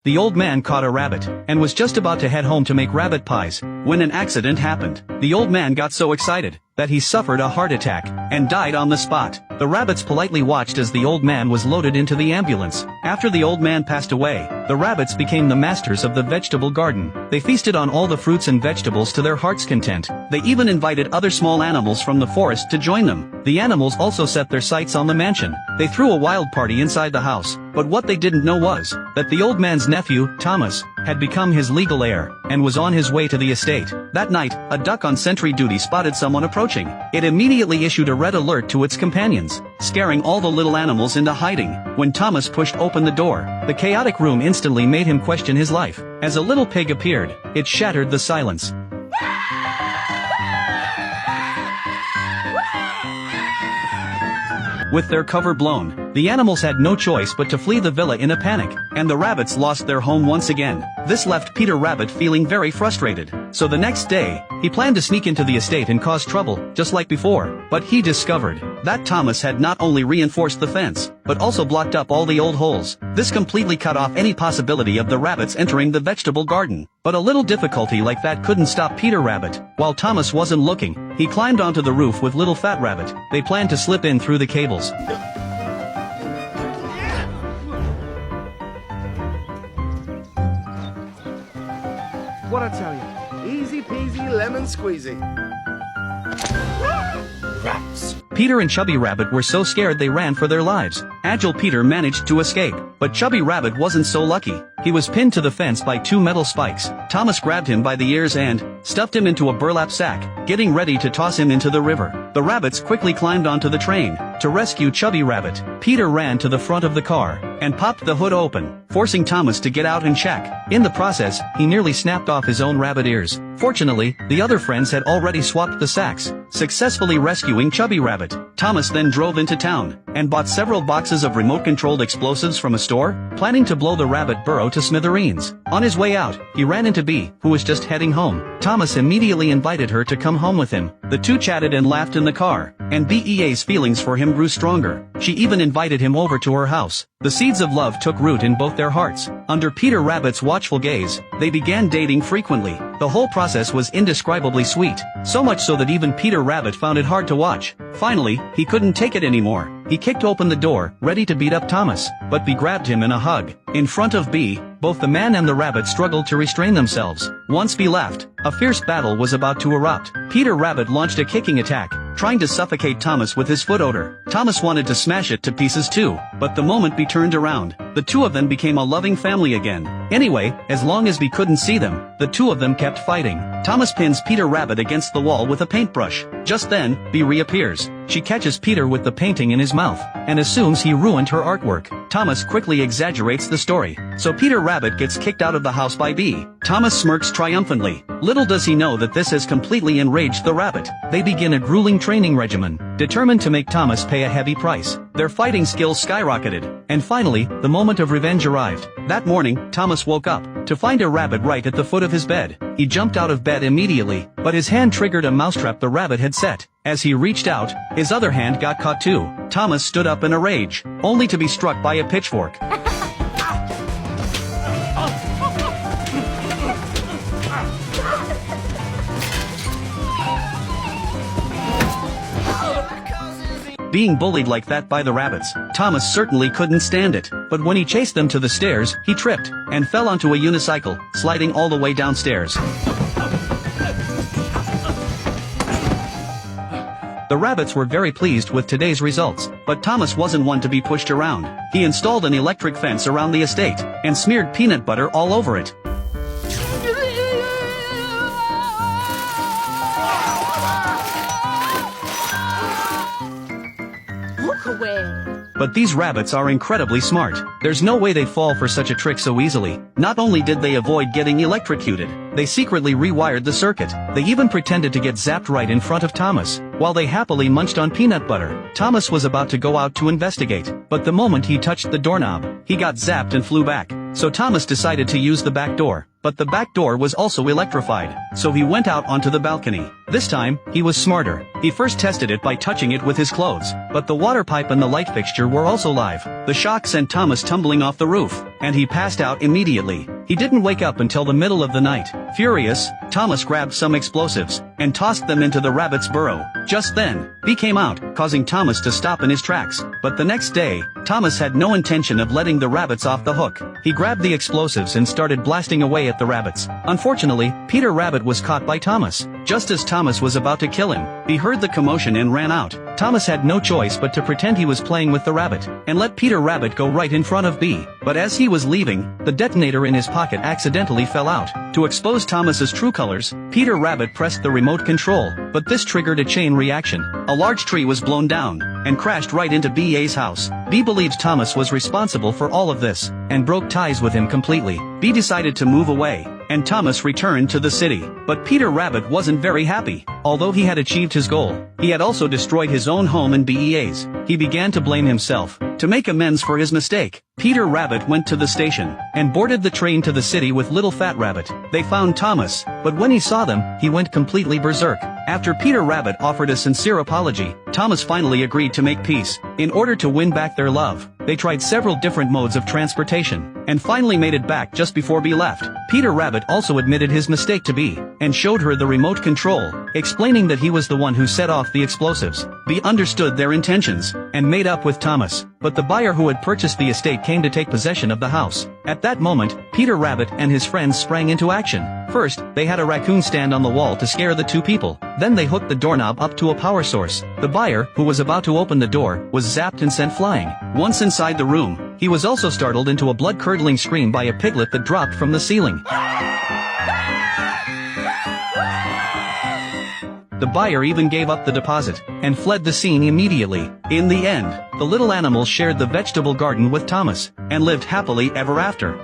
The old man caught a rabbit, and was just about to head home to make rabbit pies, when an accident happened. The old man got so excited, that he suffered a heart attack, and died on the spot. The rabbits politely watched as the old man was loaded into the ambulance. After the old man passed away, the rabbits became the masters of the vegetable garden. They feasted on all the fruits and vegetables to their heart's content. They even invited other small animals from the forest to join them. The animals also set their sights on the mansion. They threw a wild party inside the house, but what they didn't know was that the old man's nephew, Thomas, had become his legal heir, and was on his way to the estate. That night, a duck on sentry duty spotted someone approaching. It immediately issued a red alert to its companions, scaring all the little animals into hiding. When Thomas pushed open the door, the chaotic room instantly made him question his life. As a little pig appeared, it shattered the silence. With their cover blown, the animals had no choice but to flee the villa in a panic, and the rabbits lost their home once again. This left Peter Rabbit feeling very frustrated. So the next day, he planned to sneak into the estate and cause trouble, just like before. But he discovered that Thomas had not only reinforced the fence, but also blocked up all the old holes. This completely cut off any possibility of the rabbits entering the vegetable garden. But a little difficulty like that couldn't stop Peter Rabbit. While Thomas wasn't looking, he climbed onto the roof with Little Fat Rabbit. They planned to slip in through the cables. What I tell you? Easy peasy lemon squeezy. Rats. Peter and Chubby Rabbit were so scared they ran for their lives. Agile Peter managed to escape, but Chubby Rabbit wasn't so lucky. He was pinned to the fence by two metal spikes. Thomas grabbed him by the ears and stuffed him into a burlap sack, getting ready to toss him into the river. The rabbits quickly climbed onto the train. To rescue Chubby Rabbit, Peter ran to the front of the car and popped the hood open, forcing Thomas to get out and check. In the process, he nearly snapped off his own rabbit ears. Fortunately, the other friends had already swapped the sacks, successfully rescuing Chubby Rabbit. Thomas then drove into town and bought several boxes of remote-controlled explosives from a store, planning to blow the rabbit burrow to smithereens. On his way out, he ran into Bee, who was just heading home. Thomas immediately invited her to come home with him. The two chatted and laughed in the car, and Bee's feelings for him grew stronger. She even invited him over to her house. The seeds of love took root in both their hearts. Under Peter Rabbit's watchful gaze, they began dating frequently. The whole process was indescribably sweet, so much so that even Peter Rabbit found it hard to watch. Finally, he couldn't take it anymore. He kicked open the door, ready to beat up Thomas, but Bee grabbed him in a hug. In front of Bee, both the man and the rabbit struggled to restrain themselves. Once Bee left, a fierce battle was about to erupt. Peter Rabbit launched a kicking attack, trying to suffocate Thomas with his foot odor. Thomas wanted to smash it to pieces too, but the moment Bee turned around, the two of them became a loving family again. Anyway, as long as Bee couldn't see them, the two of them kept fighting. Thomas pins Peter Rabbit against the wall with a paintbrush. Just then, Bee reappears. She catches Peter with the painting in his mouth, and assumes he ruined her artwork. Thomas quickly exaggerates the story, so Peter Rabbit gets kicked out of the house by Bee. Thomas smirks triumphantly. Little does he know that this has completely enraged the rabbit. They begin a grueling training regimen, determined to make Thomas pay a heavy price. Their fighting skills skyrocketed, and finally, the moment of revenge arrived. That morning, Thomas woke up to find a rabbit right at the foot of his bed. He jumped out of bed immediately, but his hand triggered a mousetrap the rabbit had set. As he reached out, his other hand got caught too. Thomas stood up in a rage, only to be struck by a pitchfork. Being bullied like that by the rabbits, Thomas certainly couldn't stand it. But when he chased them to the stairs, he tripped and fell onto a unicycle, sliding all the way downstairs. The rabbits were very pleased with today's results, but Thomas wasn't one to be pushed around. He installed an electric fence around the estate and smeared peanut butter all over it. Look away. But these rabbits are incredibly smart. There's no way they'd fall for such a trick so easily. Not only did they avoid getting electrocuted, they secretly rewired the circuit. They even pretended to get zapped right in front of Thomas, while they happily munched on peanut butter. Thomas was about to go out to investigate, but the moment he touched the doorknob, he got zapped and flew back. So Thomas decided to use the back door. but the back door was also electrified, so he went out onto the balcony. This time, he was smarter. He first tested it by touching it with his clothes, but the water pipe and the light fixture were also live. The shock sent Thomas tumbling off the roof, and he passed out immediately. He didn't wake up until the middle of the night. Furious, Thomas grabbed some explosives and tossed them into the rabbit's burrow. Just then, Bee came out, causing Thomas to stop in his tracks. But the next day, Thomas had no intention of letting the rabbits off the hook. He grabbed the explosives and started blasting away at the rabbits. Unfortunately, Peter Rabbit was caught by Thomas. Just as Thomas was about to kill him, he heard the commotion and ran out. Thomas had no choice but to pretend he was playing with the rabbit, and let Peter Rabbit go right in front of Bee. But as he was leaving, the detonator in his pocket accidentally fell out. To expose Thomas's true colors, Peter Rabbit pressed the remote control, but this triggered a chain reaction. A large tree was blown down, and crashed right into B.A.'s house. Bee believes Thomas was responsible for all of this, and broke ties with him completely. Bee decided to move away, and Thomas returned to the city. But Peter Rabbit wasn't very happy. Although he had achieved his goal, he had also destroyed his own home and BEA's. He began to blame himself. To make amends for his mistake, Peter Rabbit went to the station, and boarded the train to the city with Little Fat Rabbit. They found Thomas, but when he saw them, he went completely berserk. After Peter Rabbit offered a sincere apology, Thomas finally agreed to make peace. In order to win back their love, they tried several different modes of transportation, and finally made it back just before Bee left. Peter Rabbit also admitted his mistake to Bee, and showed her the remote control, explaining that he was the one who set off the explosives. Bee understood their intentions, and made up with Thomas, but the buyer who had purchased the estate came to take possession of the house. At that moment, Peter Rabbit and his friends sprang into action. First, they had a raccoon stand on the wall to scare the two people. Then they hooked the doorknob up to a power source. The buyer, who was about to open the door, was zapped and sent flying. Once inside the room, he was also startled into a blood-curdling scream by a piglet that dropped from the ceiling. The buyer even gave up the deposit, and fled the scene immediately. In the end, the little animals shared the vegetable garden with Thomas, and lived happily ever after.